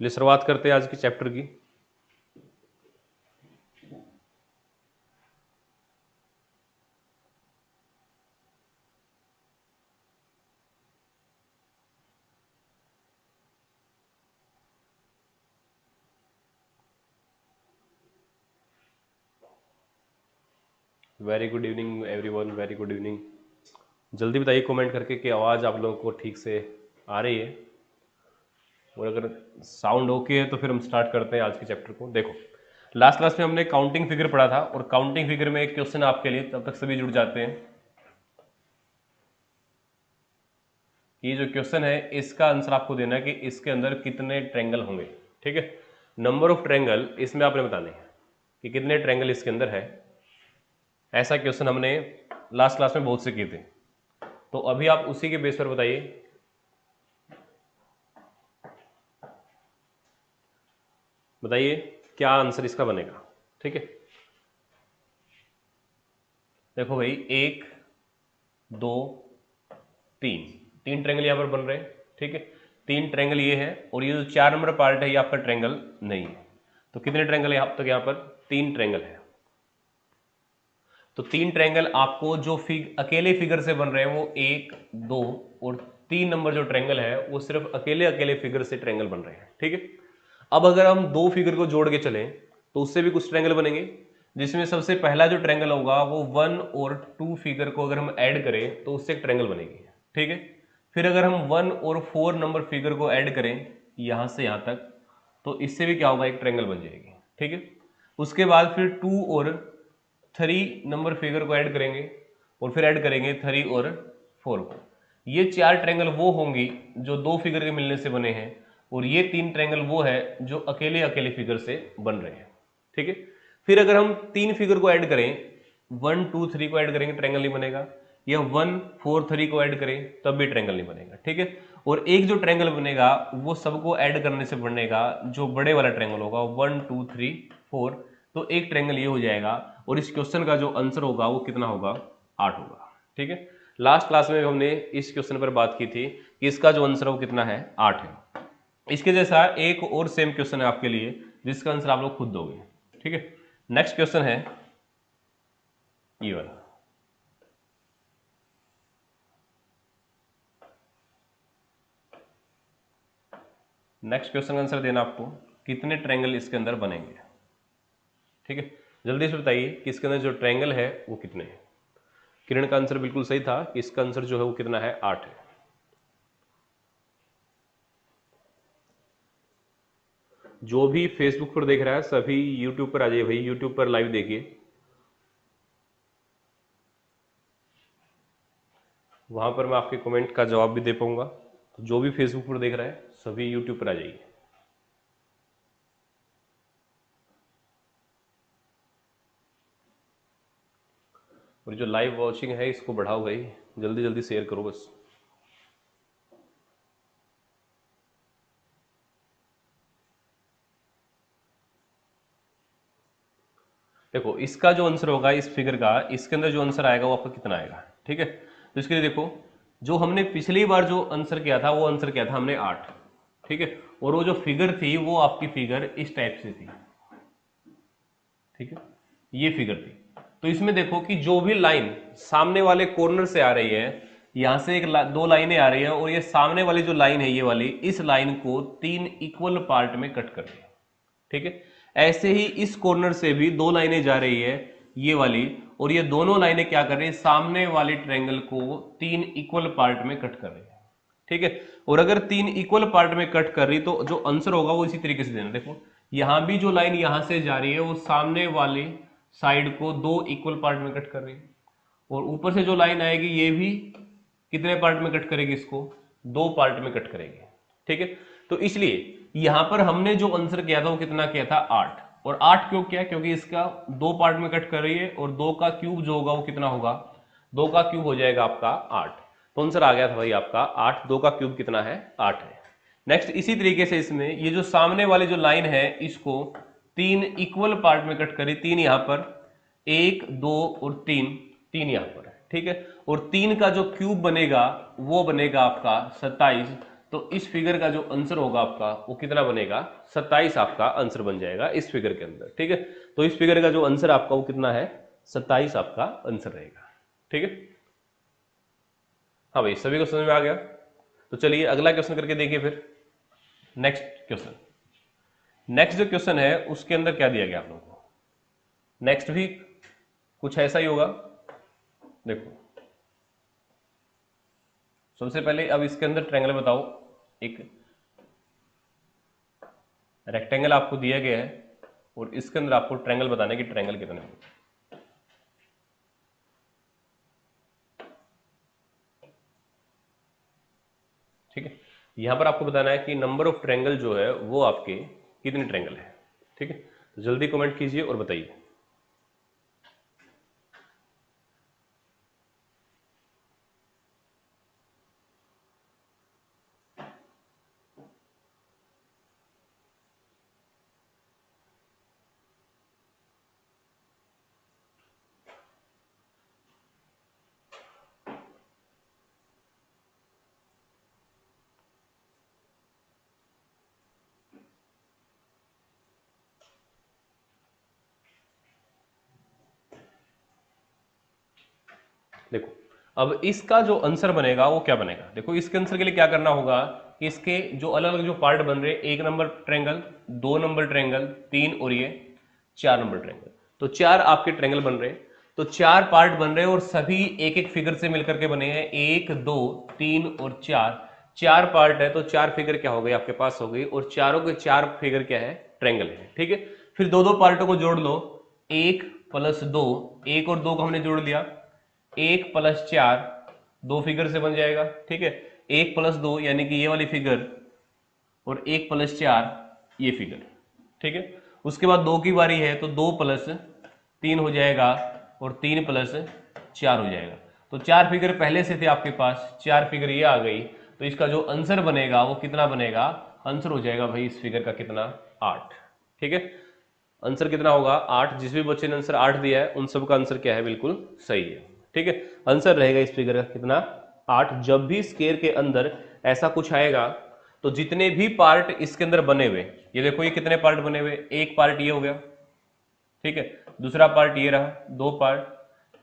चलिए शुरुआत करते हैं आज की चैप्टर की। Very good evening everyone, very good evening. जल्दी बताइए कमेंट करके कि आवाज़ आप लोगों को ठीक से आ रही है, और अगर साउंड ओके है तो फिर हम स्टार्ट करते हैं आज के चैप्टर को। देखो, लास्ट क्लास में हमने काउंटिंग फिगर पढ़ा था, और काउंटिंग फिगर में एक क्वेश्चन आपके लिए, तब तक सभी जुड़ जाते हैं। ये जो क्वेश्चन है इसका आंसर आपको देना है कि इसके अंदर कितने ट्रायंगल होंगे। ठीक है, नंबर ऑफ ट्रायंगल इसमें आपने बताने हैं कि कितने ट्रायंगल इसके अंदर है। ऐसा क्वेश्चन हमने लास्ट क्लास में बहुत से किए थे, तो अभी आप उसी के बेस पर बताइए। बताइए क्या आंसर इसका बनेगा। ठीक है, देखो भाई, 1 2 3 तीन ट्रायंगल यहां पर बन रहे हैं। ठीक है, तीन ट्रायंगल ये है, और ये जो 4 नंबर पार्ट है ये आपका ट्रायंगल नहीं है। तो कितने ट्रायंगल है अब तक यहाँ पर? 3 ट्रायंगल है। तो 3 ट्रायंगल आपको जो अकेले फिगर से बन रहे हैं वो 1 2 और 3 नंबर जो ट्रायंगल है वो सिर्फ अकेले अकेले फिगर से ट्रायंगल बन रहे हैं। ठीक है, अब अगर हम 2 फिगर को जोड़ के चलें तो उससे भी कुछ ट्रायंगल बनेंगे, जिसमें सबसे पहला जो ट्रायंगल होगा वो 1 और 2 फिगर को अगर हम ऐड करें तो उससे एक ट्रायंगल बनेगी। ठीक है, फिर अगर हम 1 और 4 नंबर फिगर को ऐड करें यहां से यहां तक, तो इससे भी क्या होगा, एक ट्रायंगल बन जाएगी। ठीक है, उसके बाद फिर 2 और 3 नंबर फिगर को ऐड करेंगे, और फिर ऐड करेंगे 3 और 4 को। ये 4 ट्रायंगल वो होंगी जो 2 फिगर के मिलने से बने हैं, और ये 3 ट्रायंगल वो है जो अकेले अकेले फिगर से बन रहे हैं। ठीक है, फिर अगर हम 3 फिगर को ऐड करें, 1 2 3 को ऐड करेंगे ट्रायंगल नहीं बनेगा, या 1 4 3 को ऐड करें तब भी ट्रायंगल नहीं बनेगा। ठीक है, और एक जो ट्रायंगल बनेगा वो सबको ऐड करने से बनेगा, जो बड़े वाला ट्रायंगल होगा 1 2 3 4, तो एक ट्रायंगल ये हो जाएगा, और इस क्वेश्चन का जो आंसर होगा वो कितना होगा? 8 होगा। ठीक है, लास्ट क्लास में हमने इस क्वेश्चन पर बात की थी कि इसका जो आंसर है वो कितना है? 8 है। इसके जैसा एक और सेम क्वेश्चन है आपके लिए, जिसका आंसर आप लोग खुद दोगे। ठीक है, नेक्स्ट क्वेश्चन है ये वाला। नेक्स्ट क्वेश्चन का आंसर देना आपको, कितने ट्रायंगल इसके अंदर बनेंगे। ठीक है, जल्दी से बताइए कि इसके अंदर जो ट्रायंगल है वो कितने हैं। किरण का आंसर बिल्कुल सही था कि इसका आंसर जो है वो कितना है? 8 है। जो भी फेसबुक पर देख रहा है सभी यूट्यूब पर आ जाइए भाई, यूट्यूब पर लाइव देखिए, वहां पर मैं आपके कमेंट का जवाब भी दे पाऊंगा। तो जो भी फेसबुक पर देख रहा है सभी यूट्यूब पर आ जाइए। और जो लाइव वॉचिंग है इसको बढ़ाओ भाई, जल्दी जल्दी शेयर करो बस। देखो, इसका जो आंसर होगा इस फिगर का, इसके अंदर जो आंसर आएगा वो आपका कितना आएगा। ठीक है, तो इसके लिए देखो, जो हमने पिछली बार जो आंसर किया था वो आंसर किया था हमने 8। ठीक है, और वो जो फिगर थी वो आपकी फिगर इस टाइप से थी। ठीक है, ये फिगर थी। तो इसमें देखो कि जो भी लाइन सामने वाले कॉर्नर से आ रही है, यहां से दो लाइनें आ रही है, और ये सामने वाली जो लाइन है ये वाली, इस लाइन को 3 इक्वल पार्ट में कट कर रही है। ठीक है, ऐसे ही इस कॉर्नर से भी 2 लाइनें जा रही है ये वाली, और ये दोनों लाइनें क्या कर रही है, सामने वाले ट्रायंगल को 3 इक्वल पार्ट में कट कर रही है। ठीक है, और अगर 3 इक्वल पार्ट में कट कर रही तो जो आंसर होगा वो इसी तरीके से देना। देखो, यहां भी जो लाइन यहां से जा रही है वो सामने वाली साइड को 2 इक्वल पार्ट में कट कर रही है, और ऊपर से जो लाइन आएगी ये भी कितने पार्ट में कट करेगी, इसको 2 पार्ट में कट करेगी। ठीक है, तो इसलिए यहां पर हमने जो आंसर किया था वो कितना किया था? 8। और 8 क्यों किया? क्योंकि इसका 2 पार्ट में कट कर रही है, और 2 का क्यूब जो होगा वो कितना होगा? 2 का क्यूब हो जाएगा आपका 8। तो आंसर आ गया था भाई आपका 8। 2 का क्यूब कितना है? 8 है। नेक्स्ट, इसी तरीके से इसमें ये जो सामने वाली जो लाइन है इसको 3 इक्वल पार्ट में कट करी। 3 यहां पर, 1 2 और 3, 3 यहां पर है। ठीक है, और 3 का जो क्यूब बनेगा वो बनेगा आपका 27। तो इस फिगर का जो आंसर होगा आपका वो कितना बनेगा, 27 आपका आंसर बन जाएगा इस फिगर के अंदर। ठीक है, तो इस फिगर का जो आंसर आपका वो कितना है, 27 आपका आंसर रहेगा। ठीक है, हाँ भाई सभी को समझ में आ गया। तो चलिए अगला क्वेश्चन करके देखिए फिर। नेक्स्ट क्वेश्चन, नेक्स्ट जो क्वेश्चन है उसके अंदर क्या दिया गया आप लोगों को, नेक्स्ट भी कुछ ऐसा ही होगा। देखो सबसे पहले अब इसके अंदर ट्रायंगल बताओ, एक रेक्टेंगल आपको दिया गया है और इसके अंदर आपको ट्रायंगल बताना है कि ट्रायंगल कितने होंगे। ठीक है, यहां पर आपको बताना है कि नंबर ऑफ ट्रायंगल जो है वो आपके कितने ट्रायंगल है। ठीक है, तो जल्दी कमेंट कीजिए और बताइए। देखो अब इसका जो आंसर बनेगा वो क्या बनेगा, देखो इसके आंसर के लिए क्या करना होगा कि इसके जो अलग अलग जो पार्ट बन रहे हैं, 1 नंबर ट्रायंगल, 2 नंबर ट्रायंगल, 3 और ये 4 नंबर ट्रायंगल, तो 4 आपके ट्रायंगल बन रहे हैं। तो 4 पार्ट बन रहे हैं और सभी एक एक फिगर से मिलकर के बने हैं, 1 2 3 और 4, 4 पार्ट है तो 4 फिगर क्या हो गई आपके पास हो गई, और चारों के 4 फिगर क्या है, ट्रायंगल है। ठीक है, फिर दो दो पार्टों को जोड़ लो, 1 + 2, 1 और 2 को हमने जोड़ लिया, 1 + 4, 2 फिगर से बन जाएगा। ठीक है, 1 + 2 यानी कि ये वाली फिगर, और 1 + 4 ये फिगर। ठीक है, उसके बाद 2 की बारी है तो 2 + 3 हो जाएगा और 3 + 4 हो जाएगा। तो 4 फिगर पहले से थे आपके पास, 4 फिगर ये आ गई, तो इसका जो आंसर बनेगा वो कितना बनेगा, आंसर हो जाएगा भाई इस फिगर का कितना, 8। ठीक है, आंसर कितना होगा 8, जिस भी बच्चे ने आंसर 8 दिया है उन सब का आंसर क्या है, बिल्कुल सही है। ठीक है, आंसर रहेगा इस फिगर का कितना, 8। जब भी स्केयर के अंदर ऐसा कुछ आएगा तो जितने भी पार्ट इसके अंदर बने हुए, ये देखो ये कितने पार्ट बने हुए, एक पार्ट ये हो गया, ठीक है, दूसरा पार्ट ये रहा 2 पार्ट,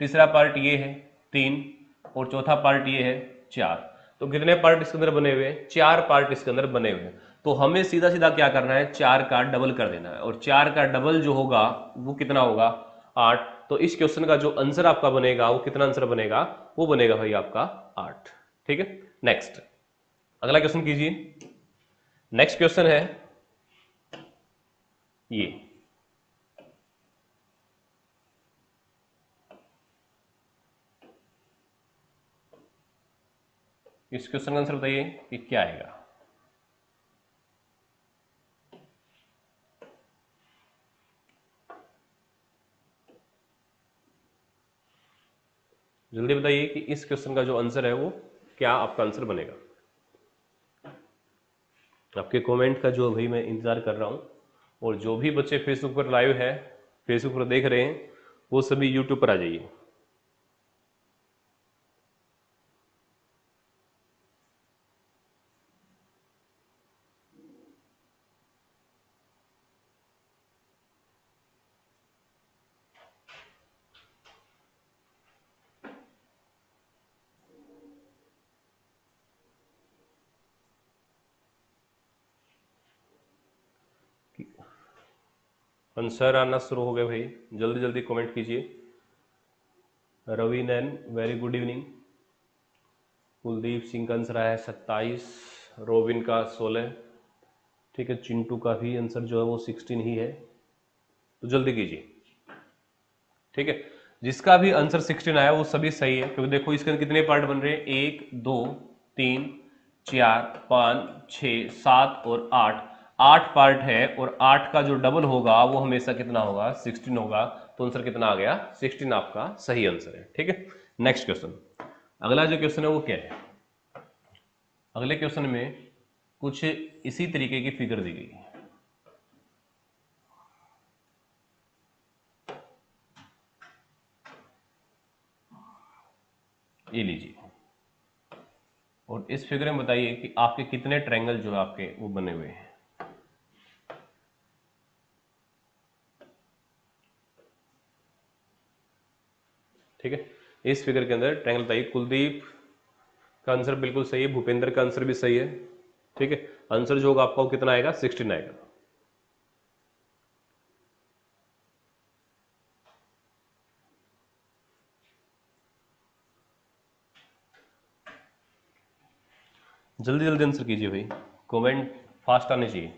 तीसरा पार्ट ये है 3, और चौथा पार्ट ये है 4। तो कितने पार्ट इसके अंदर बने हुए हैं, 4 पार्ट इसके अंदर बने हुए हैं। तो हमें सीधा सीधा क्या करना है, 4 का डबल कर देना है, और 4 का डबल जो होगा वो कितना होगा, 8। तो इस क्वेश्चन का जो आंसर आपका बनेगा वो कितना आंसर बनेगा, वो बनेगा भाई आपका 8। ठीक है, नेक्स्ट अगला क्वेश्चन कीजिए। नेक्स्ट क्वेश्चन है ये, इस क्वेश्चन का आंसर बताइए कि क्या आएगा। जल्दी बताइए कि इस क्वेश्चन का जो आंसर है वो क्या आपका आंसर बनेगा। आपके कमेंट का जो भाई मैं इंतजार कर रहा हूं, और जो भी बच्चे फेसबुक पर लाइव है, फेसबुक पर देख रहे हैं, वो सभी यूट्यूब पर आ जाइए। आंसर आना शुरू हो गए भाई, जल्दी जल्दी कमेंट कीजिए। Ravi Nain very good evening. Kuldeep Singh का आंसर आया है 27, रोबिन का 16। ठीक है, चिंटू का भी आंसर जो है वो 16 ही है, तो जल्दी कीजिए। ठीक है, जिसका भी आंसर 16 आया वो सभी सही है, क्योंकि देखो इसके अंदर कितने पार्ट बन रहे हैं, 1 2 3 4 5 6 7 और 8, 8 पार्ट है, और 8 का जो डबल होगा वो हमेशा कितना होगा, 16 होगा। तो आंसर कितना आ गया, 16 आपका सही आंसर है। ठीक है, नेक्स्ट क्वेश्चन, अगला जो क्वेश्चन है वो क्या है। अगले क्वेश्चन में कुछ इसी तरीके की फिगर दी गई है, ये लीजिए, और इस फिगर में बताइए कि आपके कितने ट्रायंगल जो है आपके वो बने हुए हैं। ठीक है, इस फिगर के अंदर ट्रायंगल बताइए। कुलदीप का आंसर बिल्कुल सही है, भूपेंद्र का आंसर भी सही है। ठीक है, आंसर जो होगा आपका वो कितना आएगा, 16 आएगा। जल्दी जल्दी आंसर कीजिए भाई, कमेंट फास्ट आने चाहिए।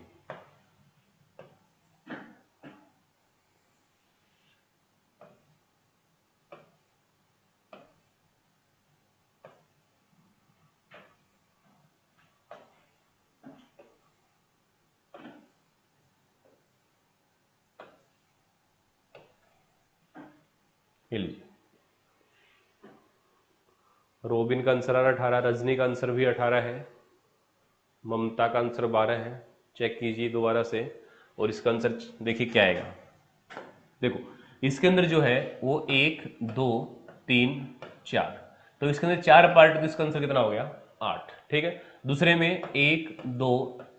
ये लीजिए, रोबिन का आंसर आ रहा 18, रजनी का आंसर भी 18 है, ममता का आंसर 12 है। चेक कीजिए दोबारा से, और इसका आंसर देखिए क्या आएगा। देखो इसके अंदर जो है वो 1 2 3 4, तो इसके अंदर 4 पार्ट, तो इसका आंसर कितना हो गया, 8। ठीक है, दूसरे में 1 2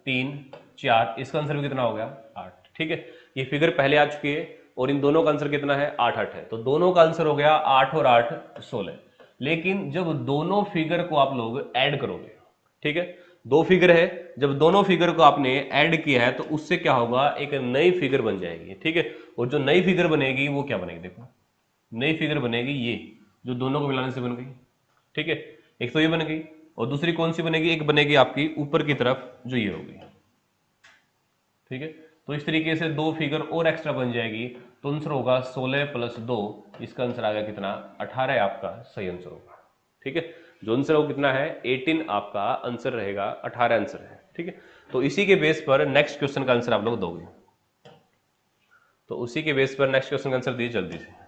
3 4, इसका आंसर भी कितना हो गया, 8। ठीक है, ये फिगर पहले आ चुकी है और इन दोनों का आंसर कितना है, 8 8 है, तो दोनों का आंसर हो गया 8 और 8 16। लेकिन जब दोनों फिगर को आप लोग ऐड करोगे, ठीक है, दो फिगर है, जब दोनों फिगर को आपने ऐड किया है तो उससे क्या होगा, एक नई फिगर बन जाएगी। ठीक है, और जो नई फिगर बनेगी वो क्या बनेगी, देखो नई फिगर बनेगी ये, जो दोनों को मिलाने से बन गई। ठीक है, एक तो ये बन गई, और दूसरी कौन सी बनेगी, एक बनेगी आपकी ऊपर की तरफ जो ये होगी। ठीक है, तो इस तरीके से दो फिगर और एक्स्ट्रा बन जाएगी, तो आंसर होगा 16 प्लस 2, इसका आंसर आ गया कितना, 18 आपका सही आंसर होगा। ठीक है, जो आंसर वो कितना है, 18 आपका आंसर रहेगा, 18 आंसर है। ठीक है, तो इसी के बेस पर नेक्स्ट क्वेश्चन का आंसर आप लोग दोगे, तो उसी के बेस पर नेक्स्ट क्वेश्चन का आंसर दीजिए जल्दी से।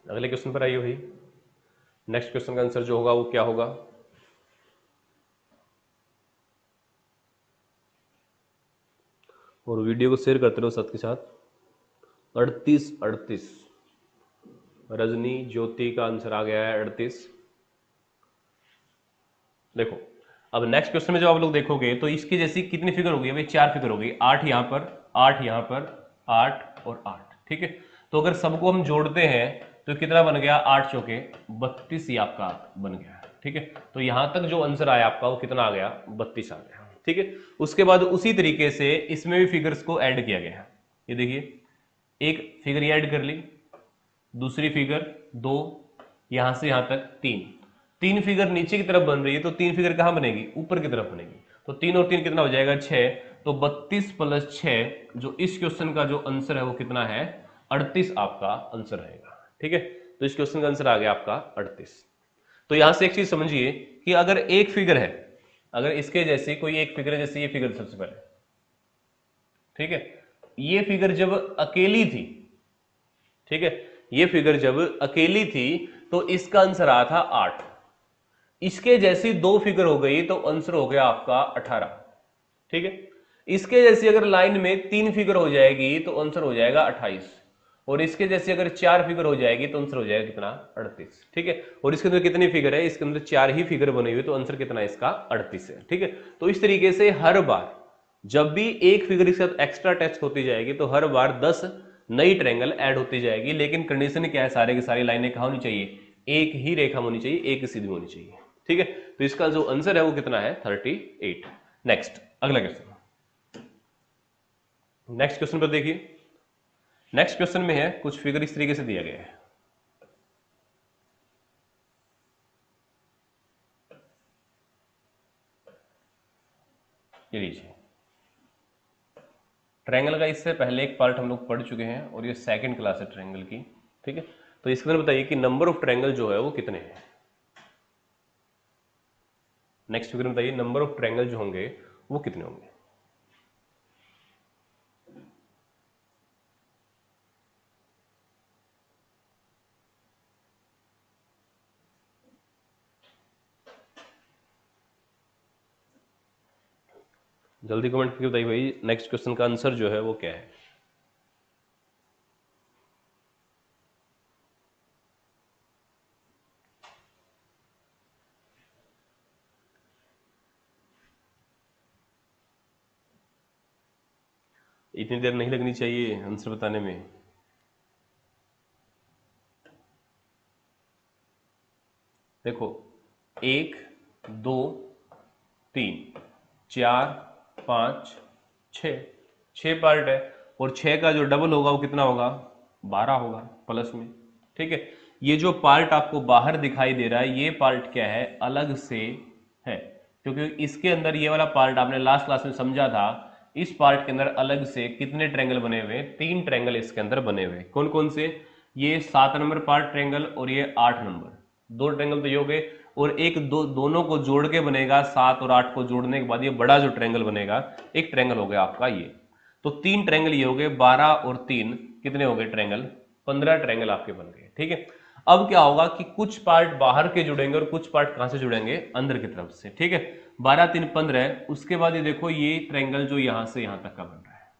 अगले क्वेश्चन पर आइए भाई, नेक्स्ट क्वेश्चन का आंसर जो होगा वो क्या होगा। और वीडियो को शेयर करते रहो साथ के साथ। 38 38, रजनी ज्योति का आंसर आ गया है 38। देखो अब नेक्स्ट क्वेश्चन में जब आप लोग देखोगे तो इसकी जैसी कितनी फिगर होगी, भाई 4 फिगर होगी, 8 यहां पर, 8 यहां पर, 8 और 8। ठीक है, तो अगर सबको हम जोड़ते हैं तो कितना बन गया, 8 चौके 32 ही आपका बन गया। ठीक है, तो यहां तक जो आंसर आया आपका वो कितना आ गया, 32 आ गया। ठीक है, उसके बाद उसी तरीके से इसमें भी फिगर्स को ऐड किया गया। ये देखिए, एक फिगर ये ऐड कर ली, दूसरी फिगर 2, यहां से यहां तक 3, तीन फिगर नीचे की तरफ बन रही है, तो तीन फिगर कहां बनेगी, ऊपर की तरफ बनेगी, तो 3 और 3 कितना हो जाएगा, 6। तो 32 प्लस 6, जो इस क्वेश्चन का जो आंसर है वो कितना है, 38 आपका आंसर रहेगा। ठीक है, तो इस क्वेश्चन का आंसर आ गया आपका 38। तो यहां से एक चीज समझिए कि अगर एक फिगर है, अगर इसके जैसी कोई एक फिगर है, जैसे ये फिगर सबसे पहले, ठीक है, ये फिगर जब अकेली थी, ठीक है, ये फिगर जब अकेली थी तो इसका आंसर आया था 8, इसके जैसी दो फिगर हो गई तो आंसर हो गया आपका 18। ठीक है, इसके जैसी अगर लाइन में 3 फिगर हो जाएगी तो आंसर हो जाएगा 28, और इसके जैसे अगर 4 फिगर हो जाएगी तो आंसर हो जाएगा कितना, 38। ठीक है, और इसके अंदर कितनी फिगर है, इसके अंदर 4 ही फिगर बनी हुई, तो आंसर कितना है इसका, 38 है। ठीक है, तो इस तरीके से हर बार जब भी एक फिगर के साथ एक्स्ट्रा टेस्ट होती जाएगी तो हर बार 10 नई ट्रायंगल ऐड होती जाएगी, लेकिन कंडीशन क्या है, सारे की सारी लाइनें कहां होनी चाहिए, एक ही रेखा होनी चाहिए, एक सीधी होनी चाहिए। ठीक है, तो इसका जो आंसर है वो कितना है, 38। नेक्स्ट अगला क्वेश्चन, नेक्स्ट क्वेश्चन पर देखिए। नेक्स्ट क्वेश्चन में है कुछ फिगर इस तरीके से दिया गया है, ये लीजिए। ट्रायंगल का इससे पहले एक पार्ट हम लोग पढ़ चुके हैं और ये सेकंड क्लास है ट्रायंगल की। ठीक है, तो इसके अंदर बताइए कि नंबर ऑफ ट्रायंगल जो है वो कितने हैं। नेक्स्ट फिगर में बताइए नंबर ऑफ ट्रायंगल जो होंगे वो कितने होंगे। जल्दी कमेंट करके बताइए भाई नेक्स्ट क्वेश्चन का आंसर जो है वो क्या है। इतनी देर नहीं लगनी चाहिए आंसर बताने में। देखो 1 2 3 4 5 6, 6 पार्ट है और 6 का जो डबल होगा वो कितना होगा, 12 होगा प्लस में। ठीक है, ये जो पार्ट आपको बाहर दिखाई दे रहा है ये पार्ट क्या है, अलग से है, क्योंकि इसके अंदर ये वाला पार्ट आपने लास्ट क्लास में समझा था। इस पार्ट के अंदर अलग से कितने ट्रायंगल बने हुए हैं, 3 ट्रायंगल इसके अंदर बने हुए हैं। कौन कौन से, ये 7 नंबर पार्ट ट्रायंगल और ये 8 नंबर, 2 ट्रायंगल तो ये हो गए, और एक दोनों को जोड़ के बनेगा 7 और 8 को जोड़ने के बाद ये बड़ा जो ट्रायंगल बनेगा, एक ट्रायंगल हो गया आपका ये। तो 3 ट्रायंगल ये हो गए, 12 और 3 कितने हो गए ट्रायंगल, 15 ट्रायंगल आपके बन गए। ठीक है, अब क्या होगा कि कुछ पार्ट बाहर के जुड़ेंगे और कुछ पार्ट कहां से जुड़ेंगे, अंदर की तरफ से। ठीक है, 12 3 15, उसके बाद ये देखो ये ट्रायंगल जो यहां से यहां तक का बन रहा है।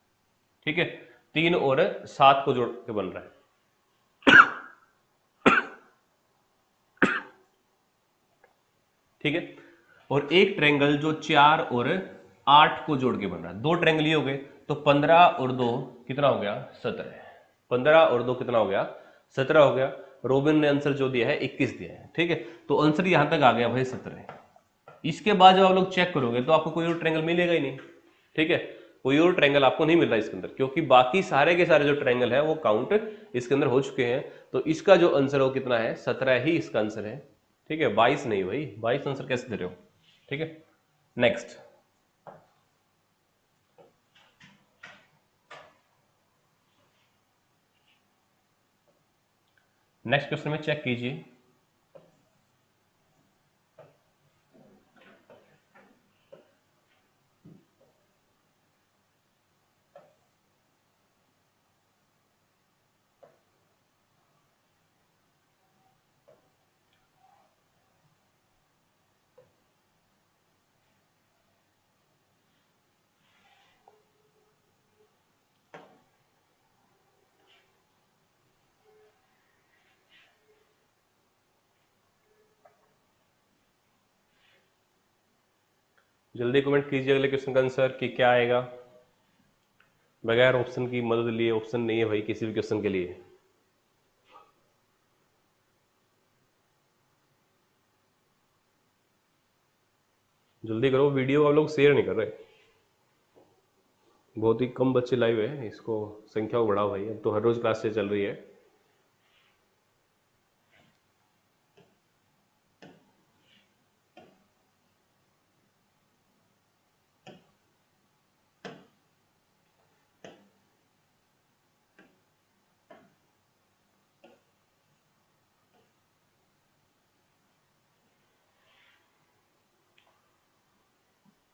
ठीक है, 3 और 7 को जोड़ के बन रहा है। ठीक है, और एक ट्रायंगल जो 4 और 8 को जोड़ के बन रहा है। 2 ट्रायंगल ये हो गए, तो 15 और 2 कितना हो गया, 17। 15 और 2 कितना हो गया, 17 हो गया। रोबिन ने आंसर जो दिया है 21 दिया है। ठीक है, तो आंसर यहां तक आ गया भाई 17। इसके बाद जब आप लोग चेक करोगे तो आपको कोई और ट्रायंगल मिलेगा ही नहीं। ठीक है, कोई और ट्रायंगल आपको नहीं मिल रहा इसके अंदर, क्योंकि बाकी सारे के सारे जो ट्रायंगल है वो काउंट इसके अंदर हो चुके हैं। तो इसका जो आंसर है वो कितना है, 17 ही इसका आंसर है। ठीक है, 22 नहीं भाई, 22 आंसर कैसे दे रहे हो। ठीक है, नेक्स्ट। नेक्स्ट क्वेश्चन में चेक कीजिए। जल्दी कमेंट कीजिए अगले क्वेश्चन का आंसर कि क्या आएगा। बगैर ऑप्शन की मदद लिए, ऑप्शन नहीं है भाई किसी भी क्वेश्चन के लिए। जल्दी करो, वीडियो आप लोग शेयर नहीं कर रहे। बहुत ही कम बच्चे लाइव है, इसको संख्या को बढ़ाओ भाई, अब तो हर रोज क्लास से चल रही है।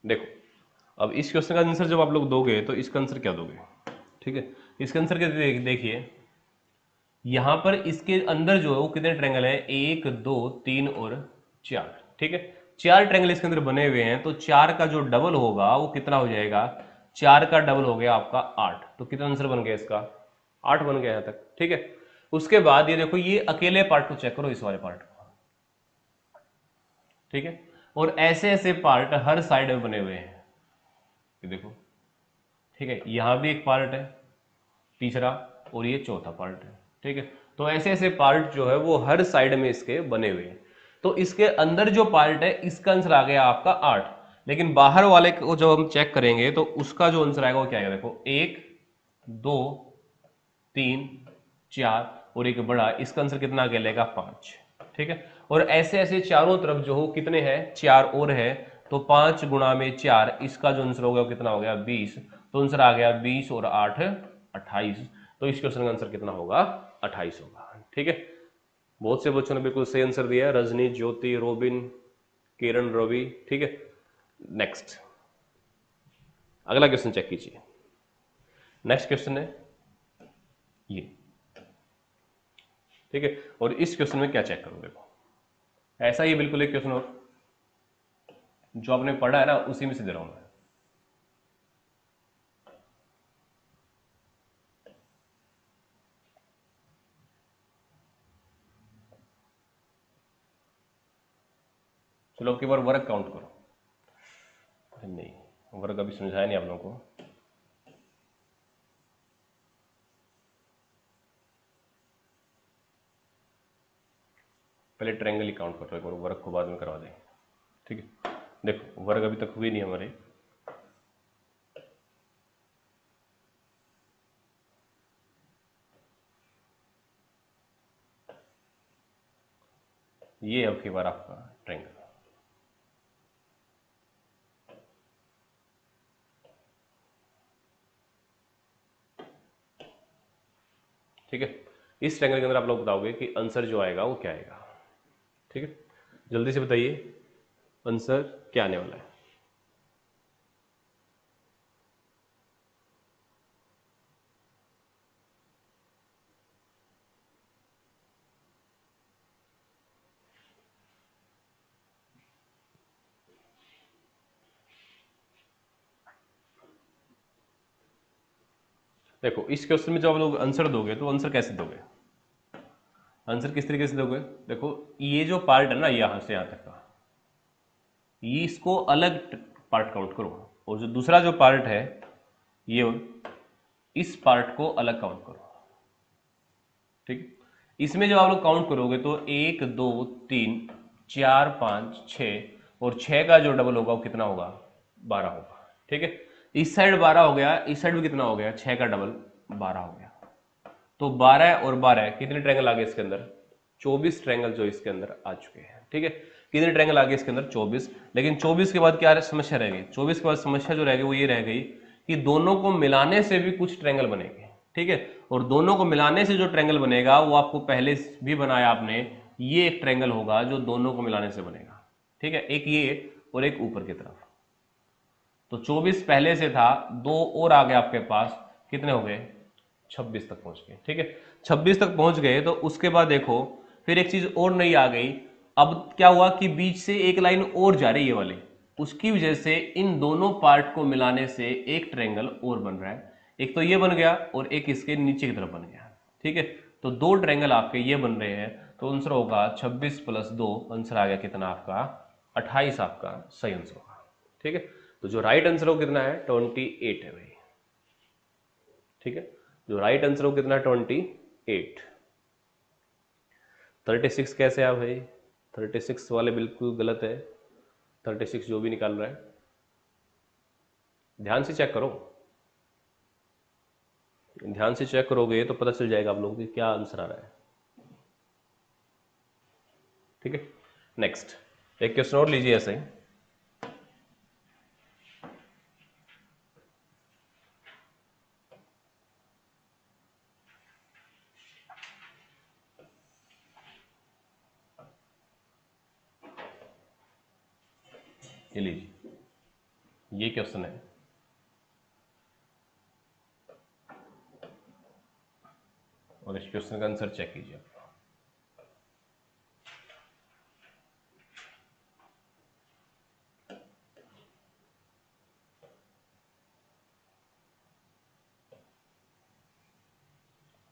देखो, अब इस क्वेश्चन का आंसर जब आप लोग दोगे तो इसका आंसर क्या दोगे। ठीक है, इसका आंसर क्या देखिए, यहां पर इसके अंदर जो है वो कितने ट्रायंगल है, 1 2 3 और 4। ठीक है, 4 ट्रायंगल इसके अंदर बने हुए हैं, तो 4 का जो डबल होगा वो कितना हो जाएगा, 4 का डबल हो गया आपका 8। तो कितना आंसर बन गया इसका, 8 बन गया यहां तक। ठीक है, उसके बाद ये देखो ये अकेले पार्ट को चेक करो, इस वाले पार्ट को। ठीक है, और ऐसे ऐसे पार्ट हर साइड में बने हुए हैं, ये देखो। ठीक है, यहां भी एक पार्ट है, तीसरा, और ये चौथा पार्ट है। ठीक है, तो ऐसे ऐसे पार्ट जो है वो हर साइड में इसके बने हुए हैं। तो इसके अंदर जो पार्ट है इसका आंसर आ गया आपका 8, लेकिन बाहर वाले को जब हम चेक करेंगे तो उसका जो आंसर आएगा वो क्या आएगा, देखो 1 2 3 4 और एक बड़ा, इसका आंसर कितना आगे लेगा, 5। ठीक है, और ऐसे ऐसे चारों तरफ जो हो कितने हैं, 4 और है, तो 5 गुणा में 4, इसका जो आंसर हो गया कितना हो गया, 20। तो आंसर आ गया 20 और 8 28। तो इस क्वेश्चन का आंसर कितना होगा, 28 होगा। ठीक है, बहुत से बच्चों ने बिल्कुल सही आंसर दिया है, रजनी, ज्योति, रोबिन, किरण, रवि। ठीक है, नेक्स्ट अगला क्वेश्चन चेक कीजिए। नेक्स्ट क्वेश्चन है ये। ठीक है, और इस क्वेश्चन में क्या चेक करो, देखो ऐसा ही बिल्कुल एक क्वेश्चन और जो आपने पढ़ा है ना उसी में से दे रहा हूं मैं। चलो अब की बार वर्ग काउंट करो। नहीं, वर्ग अभी समझाया नहीं आप लोगों को। पहले ट्रायंगल ही काउंट कर लो एक बार, वर्ग को बाद में करवा देंगे। ठीक है, देखो वर्ग अभी तक हुए नहीं हमारे। ये अब की बार आपका ट्रायंगल। ठीक है, इस ट्रायंगल के अंदर आप लोग बताओगे कि आंसर जो आएगा वो क्या आएगा। ठीक है, जल्दी से बताइए आंसर क्या आने वाला है। देखो इस क्वेश्चन में जब आप लोग आंसर दोगे तो आंसर कैसे दोगे, आंसर किस तरीके से दोगे। देखो ये जो पार्ट है ना यहां से यहां तक का, ये इसको अलग पार्ट काउंट करो, और जो दूसरा जो पार्ट है ये, इस पार्ट को अलग काउंट करो। ठीक, इसमें जब आप लोग काउंट करोगे तो 1 2 3 4 5 6, और 6 का जो डबल होगा वो कितना होगा, 12 होगा। ठीक है, इस साइड 12 हो गया, इस साइड भी कितना हो गया, 6 का डबल 12 हो गया। तो 12 और 12 कितने ट्रायंगल आ गए इसके अंदर, 24 ट्रायंगल जो इसके अंदर आ चुके हैं। ठीक है, कितने ट्रायंगल आ गए इसके अंदर, 24। लेकिन 24 के बाद क्या समस्या रह गई, 24 के बाद समस्या जो रह गई वो ये रह गई कि दोनों को मिलाने से भी कुछ ट्रायंगल बनेंगे। ठीक है, और दोनों को मिलाने से जो ट्रायंगल बनेगा वो आपको पहले भी बनाया आपने, ये एक ट्रायंगल होगा जो दोनों को मिलाने से बनेगा। ठीक है, एक ये और एक ऊपर की तरफ। तो 24 पहले से था, दो और आ गए आपके पास, कितने हो गए, 26 तक पहुंच गए। ठीक है, 26 तक पहुंच गए तो उसके बाद देखो फिर एक चीज और नई आ गई। अब क्या हुआ कि बीच से एक लाइन और जा रही है ये वाली, उसकी वजह से इन दोनों पार्ट को मिलाने से एक ट्रायंगल और बन रहा है। एक तो ये बन गया और एक इसके नीचे की तरफ बन गया। ठीक है, तो दो ट्रायंगल आपके ये बन रहे हैं, तो आंसर होगा 26 + 2, आंसर आ गया कितना आपका, 28 आपका सही आंसर होगा। ठीक है, तो जो राइट आंसर हो कितना है, 28 है भाई। ठीक है, जो राइट आंसर हो कितना, 28। 36 कैसे आ भाई, 36 वाले बिल्कुल गलत है। 36 जो भी निकाल रहा है ध्यान से चेक करो, ध्यान से चेक करोगे तो पता चल जाएगा आप लोगों को क्या आंसर आ रहा है। ठीक है, नेक्स्ट एक क्वेश्चन और लीजिए ऐसे ही। ये लीजिए, ये क्वेश्चन है, और इस क्वेश्चन का आंसर चेक कीजिए आप।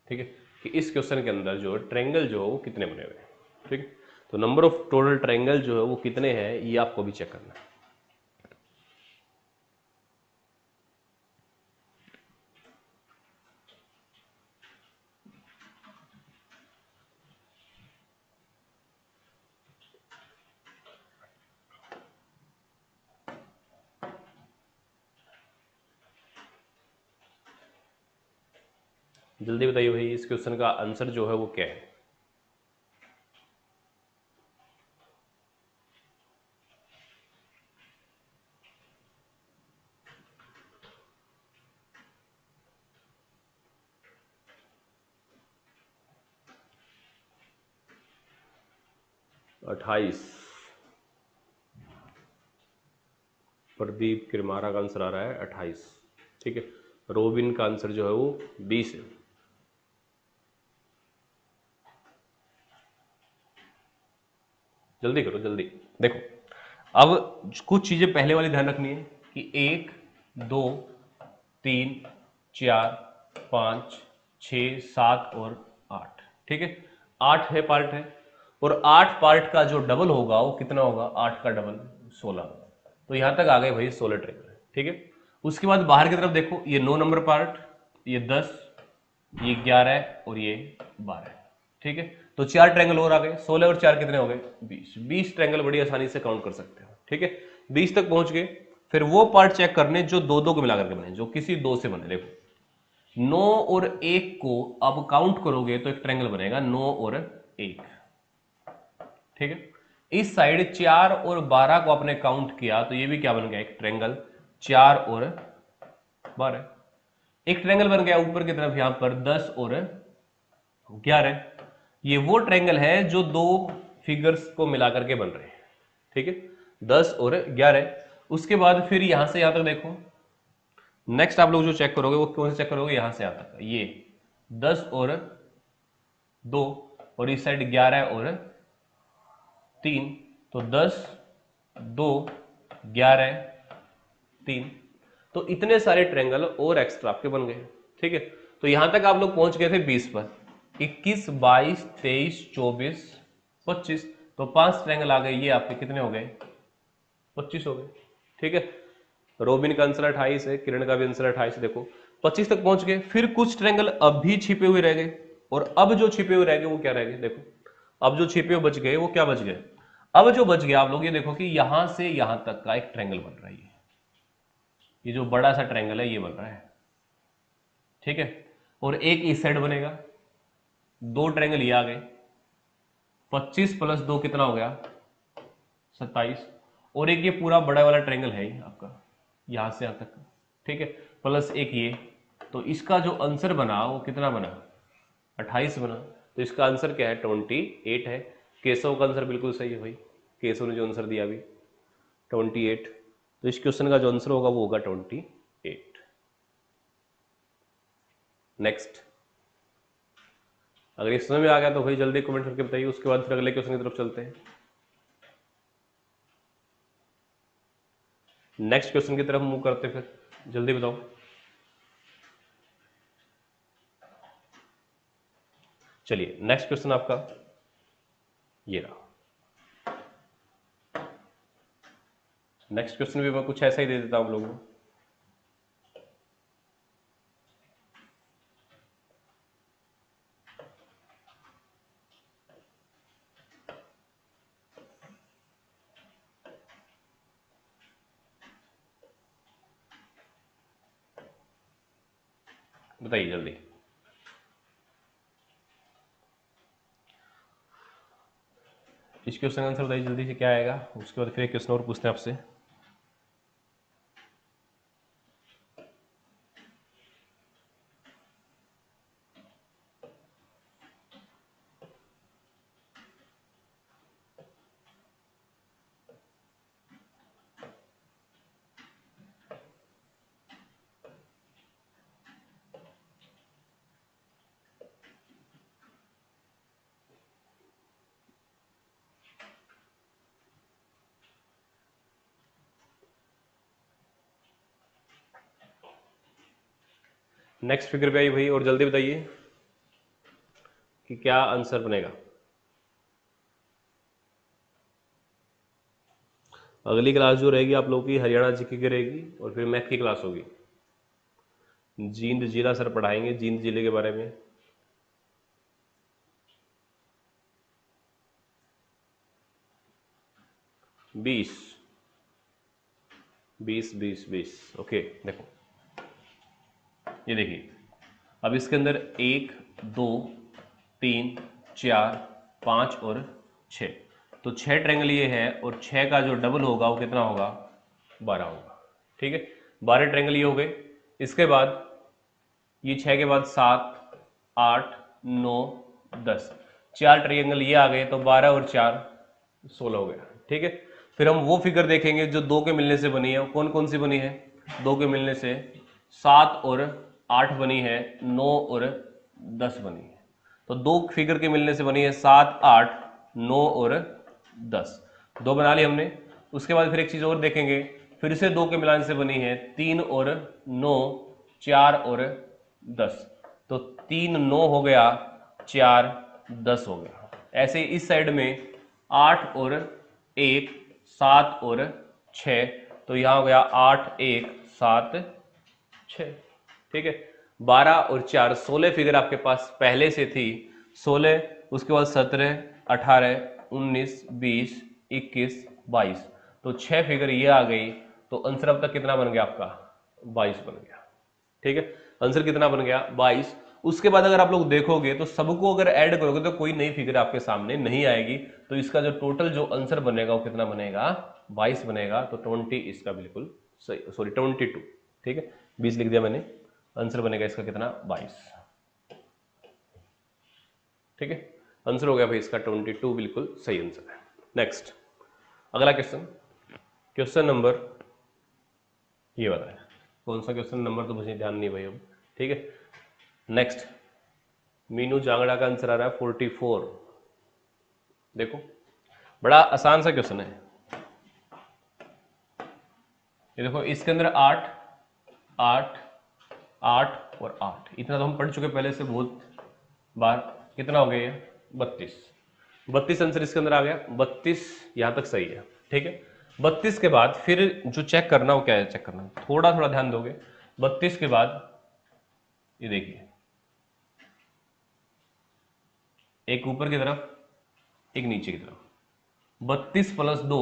ठीक है, कि इस क्वेश्चन के अंदर जो ट्रायंगल जो है वो कितने बने हुए हैं। ठीक है, तो नंबर ऑफ टोटल ट्रायंगल जो है वो कितने हैं ये आपको भी चेक करना है। जल्दी बताइए भाई, इस क्वेश्चन का आंसर जो है वो क्या है। अट्ठाईस। प्रदीप किरमारा का आंसर आ रहा है 28। ठीक है, रोबिन का आंसर जो है वो 20 है। जल्दी करो जल्दी। देखो अब कुछ चीजें पहले वाली ध्यान रखनी है कि 1 2 3 4 5 6 7 और 8। ठीक है, 8 है पार्ट है, और 8 पार्ट का जो डबल होगा वो कितना होगा, 8 का डबल 16। तो यहां तक आ गए भाई 16 ट्रेंगल, ठीक है। उसके बाद बाहर की तरफ देखो, ये 9 नंबर पार्ट, ये 10, ये 11 और ये 12, ठीक है। तो 4 ट्रायंगल और आ गए, 16 और 4 कितने हो गए, 20 ट्रायंगल बड़ी आसानी से काउंट कर सकते हो, ठीक है। 20 तक पहुंच गए। फिर वो पार्ट चेक करने जो दो दो को मिलाकर के बने, जो किसी दो से बने। देखो 9 और 1 को अब काउंट करोगे तो एक ट्रायंगल बनेगा 9 और 1, ठीक है। इस साइड 4 और 12 को आपने काउंट किया तो ये भी क्या बन गया, एक ट्रायंगल 4 और 12। एक ट्रायंगल बन गया ऊपर की तरफ यहां पर 10 और 11। ये वो ट्रायंगल है जो दो फिगर्स को मिलाकर के बन रहे हैं, ठीक है, 10 और 11। उसके बाद फिर यहां से यहां तक देखो, नेक्स्ट आप लोग जो चेक करोगे वो कौन से चेक करोगे, यहां से यहां तक, ये 10 और 2 और इस साइड 11 और 3। तो 10 2 11 3। तो इतने सारे ट्रायंगल और एक्स्ट्रा आपके बन गए, ठीक है। तो यहां तक आप लोग पहुंच गए थे 20 पर, 21 22 23 24 25। तो 5 ट्रायंगल आ गए, ये आपके कितने हो गए, 25 हो गए, ठीक है। रोबिन का आंसर 28 है, किरण का भी आंसर 28 है। देखो 25 तक पहुंच गए। फिर कुछ ट्रायंगल अब भी छिपे हुए रह गए, और अब जो छिपे हुए रह गए वो क्या रह गए, देखो अब जो छिपे हुए बच गए वो क्या बच गए। अब जो बच गया आप लोग ये देखो कि यहां से यहां तक का एक ट्रायंगल बन रहा है, ये जो बड़ा सा ट्रायंगल है ये बन रहा है, ठीक है। और एक इस साइड बनेगा, 2 ट्रायंगल ये आ गए, 25 प्लस 2 कितना हो गया, 27। और एक ये पूरा बड़ा वाला ट्रायंगल है आपका यहां से यहां तक, ठीक है, प्लस एक ये। तो इसका जो आंसर बना वो कितना बना, 28 बना। तो इसका आंसर क्या है, 28 है। केशव का आंसर बिल्कुल सही है भाई, केशव ने जो आंसर दिया अभी 28। तो इस क्वेश्चन का जो आंसर होगा वो होगा 28। नेक्स्ट, अगर ये समझ में आ गया तो भाई जल्दी कमेंट करके बताइए। उसके बाद फिर अगले क्वेश्चन की तरफ चलते हैं। नेक्स्ट क्वेश्चन की तरफ मूव करते हैं, फिर जल्दी बताओ। चलिए नेक्स्ट क्वेश्चन आपका ये रहा। नेक्स्ट क्वेश्चन भी मैं कुछ ऐसा ही दे देता हूं आप लोगों को। बताइए जल्दी। इस क्वेश्चन का आंसर बताइए जल्दी से, क्या आएगा। उसके बाद फिर एक क्वेश्चन और पूछते हैं आपसे। नेक्स्ट फिगर पे आइए भाई और जल्दी बताइए कि क्या आंसर बनेगा। अगली क्लास जो रहेगी आप लोगों की हरियाणा जीके की रहेगी, और फिर मैथ की क्लास होगी। जींद जिला सर पढ़ाएंगे जींद जिले के बारे में। बीस 20 20 20। ओके देखो, ये देखिए अब इसके अंदर 1 2 3 4 5 और 6। तो 6 ट्रायंगल ये है, और 6 का जो डबल होगा वो कितना होगा, 12 होगा, ठीक है। 12 ट्रायंगल ये हो गए। इसके बाद ये 6 के बाद 7 8 9 10, 4 ट्रायंगल ये आ गए। तो 12 और 4 16 हो गया, ठीक है। फिर हम वो फिगर देखेंगे जो 2 के मिलने से बनी है। कौन कौन सी बनी है 2 के मिलने से, 7 और 8 बनी है, 9 और 10 बनी है। तो 2 फिगर के मिलने से बनी है 7 8 9 और 10, 2 बना ली हमने। उसके बाद फिर एक चीज और देखेंगे, फिर से 2 के मिलाने से बनी है 3 और 9 4 और 10। तो 3 9 हो गया, 4 10 हो गया। ऐसे ही इस साइड में 8 और 1 7 और 6, तो यहाँ हो गया 8 1 7 6, ठीक है। 12 और 4 16 फिगर आपके पास पहले से थी, 16, उसके बाद 17 18 19 20 21 22, तो 6 फिगर ये आ गई। तो आंसर अब तक कितना बन गया आपका? 22 बन गया, ठीक है। आंसर कितना बन गया? 22। उसके बाद अगर आप लोग देखोगे तो सबको अगर ऐड करोगे तो कोई नई फिगर आपके सामने नहीं आएगी, तो इसका जो टोटल जो आंसर बनेगा वो कितना बनेगा? 22 बनेगा। तो 20 इसका बिल्कुल सही, सॉरी 22, ठीक है, 20 लिख दिया मैंने, आंसर बनेगा इसका कितना? 22, ठीक है। आंसर हो गया भाई इसका 22, बिल्कुल सही आंसर है। नेक्स्ट अगला क्वेश्चन, क्वेश्चन नंबर ये वाला है। कौन सा क्वेश्चन नंबर तो मुझे ध्यान नहीं भाई अब, ठीक है। नेक्स्ट मीनू जांगड़ा का आंसर आ रहा है 44। देखो बड़ा आसान सा क्वेश्चन है ये। देखो इसके अंदर 8 8 8 और 8, इतना तो हम पढ़ चुके पहले से बहुत बार। कितना हो गया ये? 32। 32 आंसर इसके अंदर आ गया। 32 यहां तक सही है, ठीक है। 32 के बाद फिर जो चेक करना हो, क्या है चेक करना, थोड़ा थोड़ा ध्यान दोगे। 32 के बाद ये देखिए, एक ऊपर की तरफ एक नीचे की तरफ, 32 + 2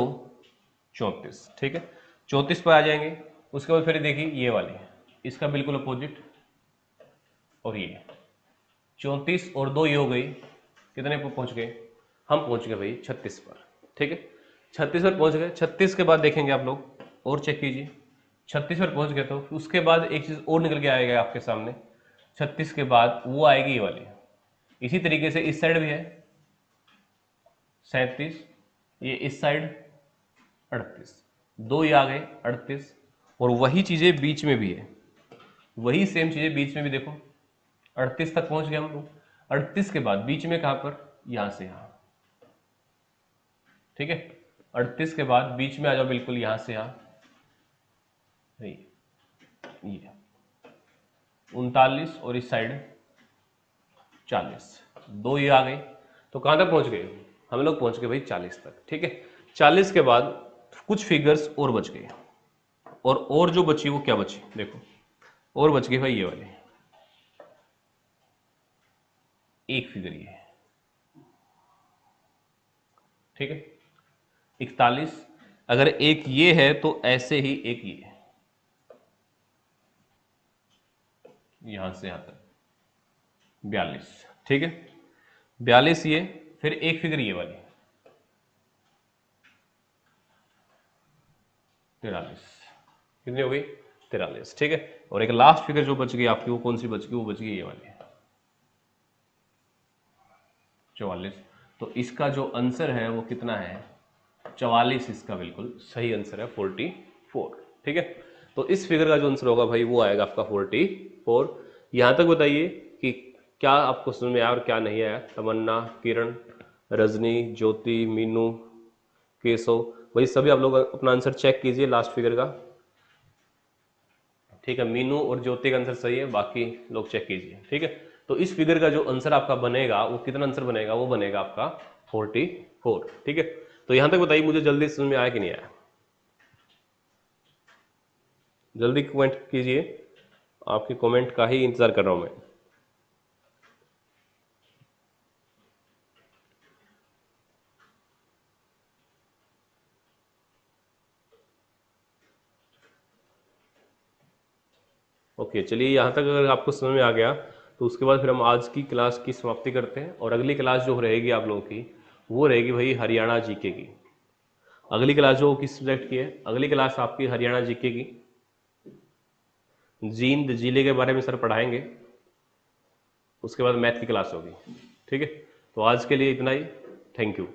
34, ठीक है। 34 पर आ जाएंगे। उसके बाद फिर देखिए ये वाली, इसका बिल्कुल अपोजिट, और ये 34 और 2 ये हो गई, कितने पर पहुंच गए? हम पहुंच गए भाई 36 पर, ठीक है। 36 पर पहुंच गए। 36 के बाद देखेंगे आप लोग, और चेक कीजिए, 36 पर पहुंच गए तो उसके बाद एक चीज और निकल के आएगा आपके सामने। 36 के बाद वो आएगी ये वाली। इसी तरीके से इस साइड भी है 37, ये इस साइड 38, 2 ये आ गए 38, और वही चीजें बीच में भी है, वही सेम चीजें बीच में भी देखो। 38 तक पहुंच गए हम लोग। 38 के बाद बीच में कहां पर? यहां से यहां, ठीक है। 38 के बाद बीच में आ जाओ, बिल्कुल यहां से यहां, ये 39, और इस साइड 40, 2 ये आ गई। तो कहां तक पहुंच गए हम लोग? पहुंच गए भाई 40 तक, ठीक है। 40 के बाद कुछ फिगर्स और बच गई, और जो बची वो क्या बची? देखो और बच गई भाई ये वाली, एक फिगर ये है, ठीक है। 41, अगर एक ये है तो ऐसे ही एक ये है, यहां से यहां तक 42, ठीक है। 42 ये, फिर एक फिगर ये वाली 43, कितनी हो गई? 43, ठीक है। और एक लास्ट फिगर जो बच गई आपकी, वो कौन सी बच गई? वो बच गई ये वाली 44। तो इसका जो आंसर है वो कितना है? 44 इसका बिल्कुल सही आंसर है, 44, ठीक है। तो इस फिगर का जो आंसर होगा भाई वो आएगा आपका 44। यहां तक बताइए कि क्या आपको समझ में आया और क्या नहीं आया। तमन्ना, किरण, रजनी, ज्योति, मीनू, केशव, वही सभी आप लोग अपना आंसर चेक कीजिए लास्ट फिगर का, ठीक है। मीनू और ज्योति का आंसर सही है, बाकी लोग चेक कीजिए, ठीक है। तो इस फिगर का जो आंसर आपका बनेगा वो कितना आंसर बनेगा? वो बनेगा आपका 44, ठीक है। तो यहां तक बताइए मुझे जल्दी समझ में आया कि नहीं आया? जल्दी कमेंट कीजिए, आपके कमेंट का ही इंतजार कर रहा हूं मैं। ओके, चलिए यहां तक अगर आपको समझ में आ गया तो उसके बाद फिर हम आज की क्लास की समाप्ति करते हैं, और अगली क्लास जो रहेगी आप लोगों की वो रहेगी भाई हरियाणा जीके की। अगली क्लास जो किस सब्जेक्ट की है? अगली क्लास आपकी हरियाणा जीके की, जींद जिले के बारे में सर पढ़ाएंगे, उसके बाद मैथ की क्लास होगी, ठीक है। तो आज के लिए इतना ही, थैंक यू।